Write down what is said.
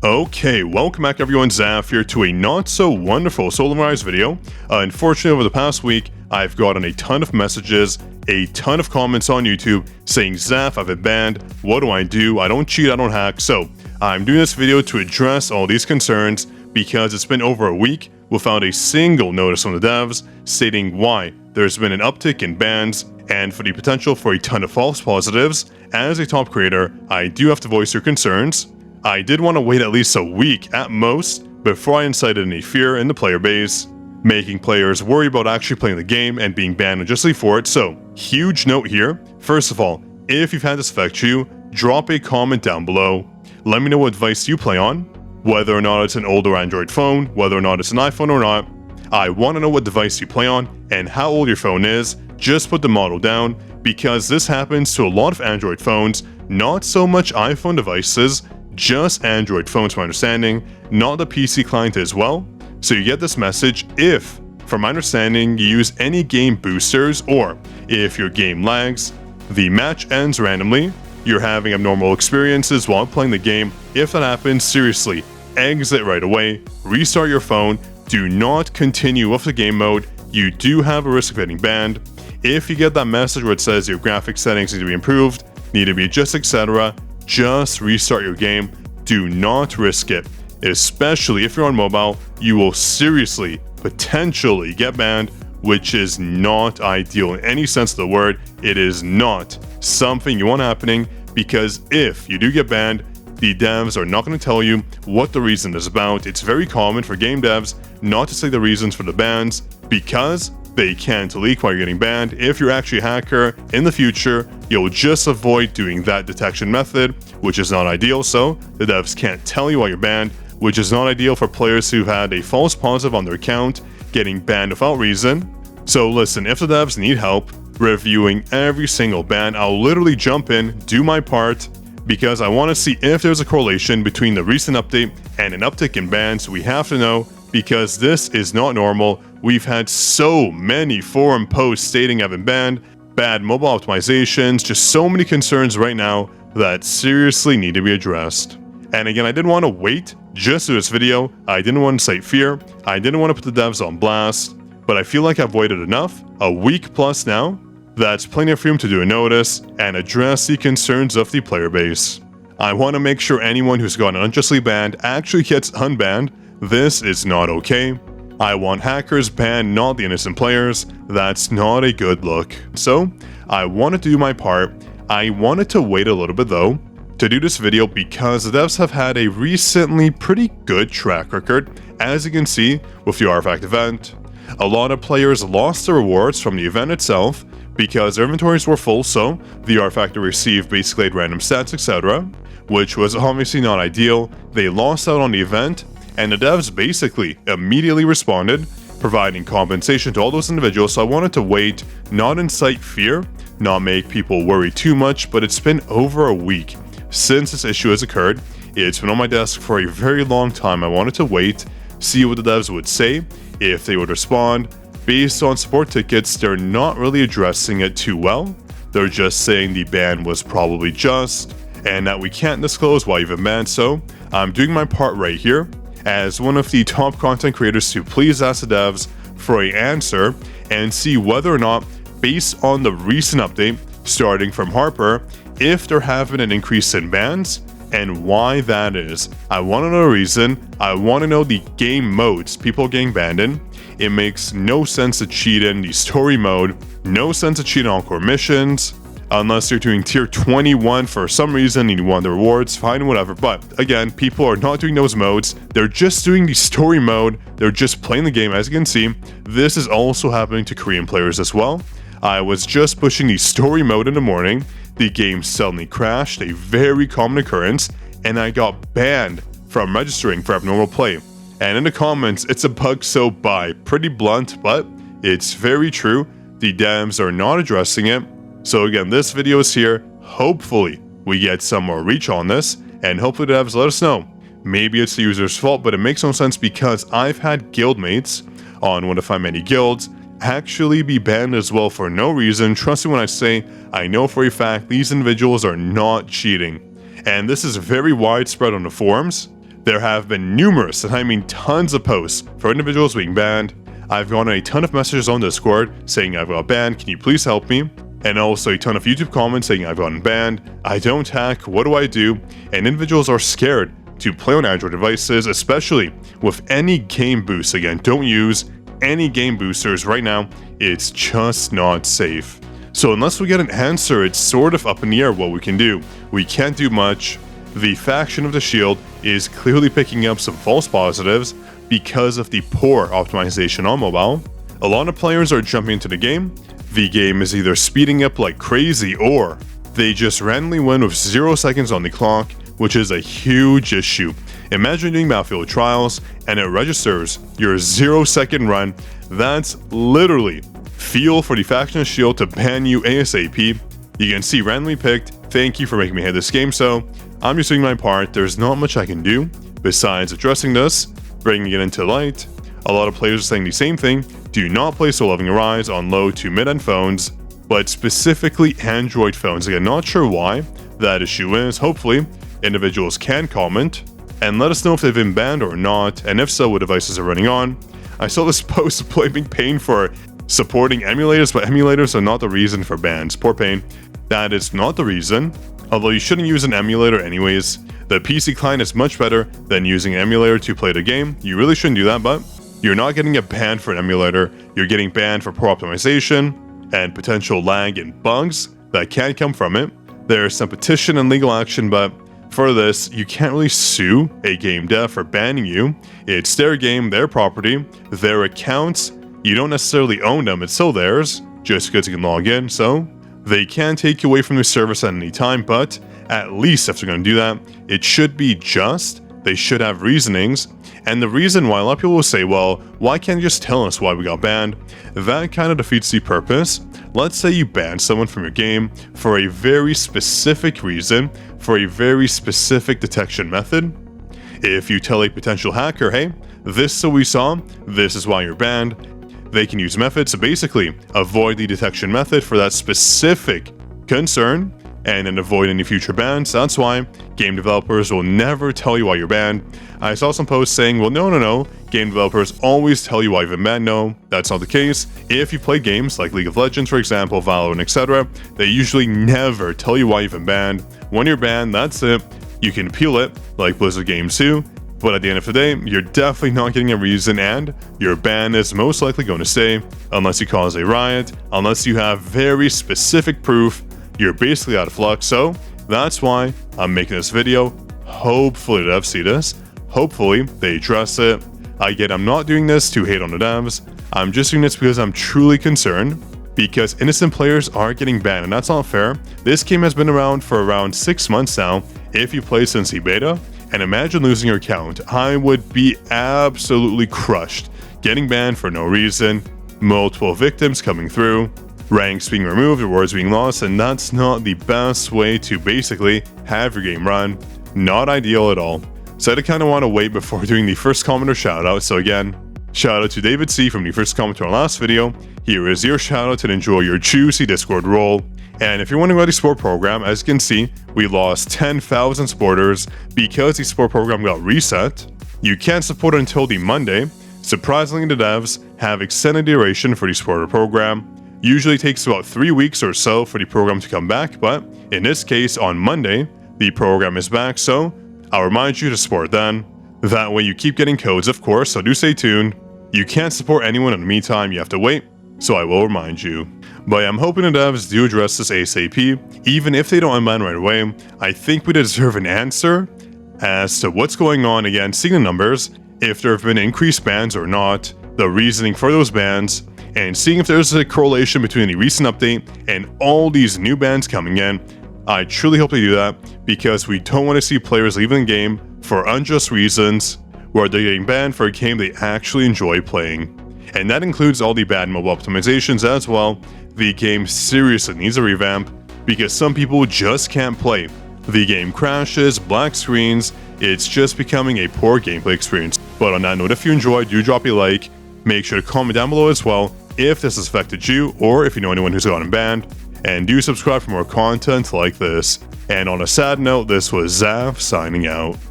Okay, welcome back everyone, Zaf here to a not so wonderful Solo Rise video. Unfortunately, over the past week, I've gotten a ton of messages, a ton of comments on YouTube saying, Zaf, I've been banned, what do? I don't cheat, I don't hack. So, I'm doing this video to address all these concerns because it's been over a week without a single notice from the devs stating why there's been an uptick in bans and for the potential for a ton of false positives. As a top creator, I do have to voice your concerns. I did want to wait at least a week at most before I incited any fear in the player base, making players worry about actually playing the game and being banned unjustly for it. So, huge note here. First of all, if you've had this affect you, drop a comment down below. Let me know what device you play on, whether or not it's an older Android phone, whether or not it's an iPhone or not. I want to know what device you play on and how old your phone is. Just put the model down because this happens to a lot of Android phones, not so much iPhone devices. Just Android phones, from my understanding, not the PC client as well. So you get this message if, from my understanding, you use any game boosters or if your game lags, the match ends randomly, you're having abnormal experiences while playing the game. If that happens, seriously, exit right away, restart your phone, do not continue with the game mode. You do have a risk of getting banned. If you get that message where it says your graphics settings need to be improved, need to be adjusted, etc., just restart your game. Do not risk it. Especially if you're on mobile, you will seriously, potentially get banned, which is not ideal in any sense of the word. It is not something you want happening because if you do get banned, the devs are not going to tell you what the reason is about. It's very common for game devs not to say the reasons for the bans because they can't leak why you're getting banned. If you're actually a hacker in the future, you'll just avoid doing that detection method, which is not ideal. So the devs can't tell you why you're banned, which is not ideal for players who've had a false positive on their account getting banned without reason. So listen, if the devs need help reviewing every single ban, I'll literally jump in, do my part, because I want to see if there's a correlation between the recent update and an uptick in bans. We have to know because this is not normal. We've had so many forum posts stating I've been banned, bad mobile optimizations, just so many concerns right now that seriously need to be addressed. And again, I didn't want to wait just to this video. I didn't want to cite fear. I didn't want to put the devs on blast, but I feel like I've waited enough, a week plus now. That's plenty of room to do a notice and address the concerns of the player base. I want to make sure anyone who's gotten unjustly banned actually gets unbanned. This is not okay. I want hackers banned, not the innocent players. That's not a good look. So, I wanted to do my part. I wanted to wait a little bit though to do this video because the devs have had a recently pretty good track record. As you can see with the Artifact event, a lot of players lost the rewards from the event itself because their inventories were full, so the Artifact received basically random stats, etc., which was obviously not ideal. They lost out on the event, and the devs basically immediately responded, providing compensation to all those individuals. So I wanted to wait, not incite fear, not make people worry too much, but it's been over a week since this issue has occurred. It's been on my desk for a very long time. I wanted to wait, see what the devs would say, if they would respond. Based on support tickets, they're not really addressing it too well. They're just saying the ban was probably just, and that we can't disclose why you've been banned. So I'm doing my part right here as one of the top content creators to please ask the devs for an answer and see whether or not, based on the recent update starting from Harper, if there have been an increase in bans and why that is. I want to know the reason. I want to know the game modes people getting banned in. It makes no sense to cheat in the story mode, no sense to cheat on core missions, unless you're doing tier 21 for some reason and you want the rewards, fine, whatever. But again, people are not doing those modes. They're just doing the story mode. They're just playing the game. As you can see, this is also happening to Korean players as well. I was just pushing the story mode in the morning. The game suddenly crashed, a very common occurrence, and I got banned from registering for abnormal play. And in the comments, it's a bug, so bye. Pretty blunt, but it's very true. The devs are not addressing it. So again, this video is here. Hopefully, we get some more reach on this, and hopefully the devs let us know. Maybe it's the user's fault, but it makes no sense because I've had guildmates on one of my many guilds actually be banned as well for no reason. Trust me when I say, I know for a fact these individuals are not cheating. And this is very widespread on the forums. There have been numerous, and I mean tons of posts for individuals being banned. I've gotten a ton of messages on Discord saying I've got banned, can you please help me? And also a ton of YouTube comments saying I've gotten banned, I don't hack, what do I do? And individuals are scared to play on Android devices, especially with any game boosts. Again, don't use any game boosters right now, it's just not safe. So unless we get an answer, it's sort of up in the air what we can do. We can't do much. The faction of the Shield is clearly picking up some false positives because of the poor optimization on mobile. A lot of players are jumping into the game. The game is either speeding up like crazy or they just randomly win with 0 seconds on the clock, which is a huge issue. Imagine doing Battlefield Trials and it registers your 0-second run. That's literally fuel for the faction of Shield to ban you ASAP. You can see randomly picked, thank you for making me hate this game, so I'm just doing my part. There's not much I can do besides addressing this, bringing it into light. A lot of players are saying the same thing, do not play Soul Loving Arise on low to mid-end phones, but specifically Android phones. Again, not sure why that issue is. Hopefully, individuals can comment and let us know if they've been banned or not, and if so, what devices are running on. I saw this post blaming Pain for supporting emulators, but emulators are not the reason for bans. Poor Pain. That is not the reason. Although you shouldn't use an emulator anyways. The PC client is much better than using an emulator to play the game. You really shouldn't do that, but you're not getting a ban for an emulator. You're getting banned for poor optimization and potential lag and bugs that can come from it. There's some petition and legal action, but for this, you can't really sue a game dev for banning you. It's their game, their property, their accounts. You don't necessarily own them, it's still theirs, just because you can log in, so they can take you away from the service at any time, but at least if they're going to do that, it should be just. They should have reasonings. And the reason why a lot of people will say, well, why can't you just tell us why we got banned? That kind of defeats the purpose. Let's say you ban someone from your game for a very specific reason, for a very specific detection method. If you tell a potential hacker, hey, this is what we saw, this is why you're banned, they can use methods to basically avoid the detection method for that specific concern and then avoid any future bans. That's why game developers will never tell you why you're banned. I saw some posts saying, well, no, game developers always tell you why you've been banned. No, that's not the case. If you play games like League of Legends, for example, Valorant, etc., they usually never tell you why you've been banned. When you're banned, that's it. You can appeal it, like Blizzard games too, but at the end of the day, you're definitely not getting a reason, and your ban is most likely going to stay unless you cause a riot, unless you have very specific proof. You're basically out of luck, so that's why I'm making this video. Hopefully the devs see this. Hopefully they address it. Again, I'm not doing this to hate on the devs. I'm just doing this because I'm truly concerned, because innocent players are getting banned, and that's not fair. This game has been around for around 6 months now, if you played since the beta, and imagine losing your account. I would be absolutely crushed. Getting banned for no reason, multiple victims coming through, ranks being removed, rewards being lost, and that's not the best way to basically have your game run. Not ideal at all. So I kind of want to wait before doing the first comment or shout out. So again, shout out to David C from the first comment to our last video. Here is your shout out to enjoy your juicy Discord role. And if you're wondering about the support program, as you can see, we lost 10,000 supporters because the support program got reset. You can't support it until the Monday. Surprisingly, the devs have extended duration for the supporter program. Usually takes about 3 weeks or so for the program to come back, but in this case, on Monday, the program is back, so I'll remind you to support then. That way you keep getting codes, of course, so do stay tuned. You can't support anyone in the meantime, you have to wait, so I will remind you. But I'm hoping the devs do address this ASAP. Even if they don't unban right away, I think we deserve an answer as to what's going on. Again, seeing the numbers, if there have been increased bans or not, the reasoning for those bans, and seeing if there's a correlation between the recent update and all these new bans coming in. I truly hope they do that, because we don't want to see players leaving the game for unjust reasons, where they're getting banned for a game they actually enjoy playing. And that includes all the bad mobile optimizations as well. The game seriously needs a revamp, because some people just can't play. The game crashes, black screens, it's just becoming a poor gameplay experience. But on that note, if you enjoyed, do drop a like. Make sure to comment down below as well if this has affected you, or if you know anyone who's gotten banned. And do subscribe for more content like this. And on a sad note, this was Zaf signing out.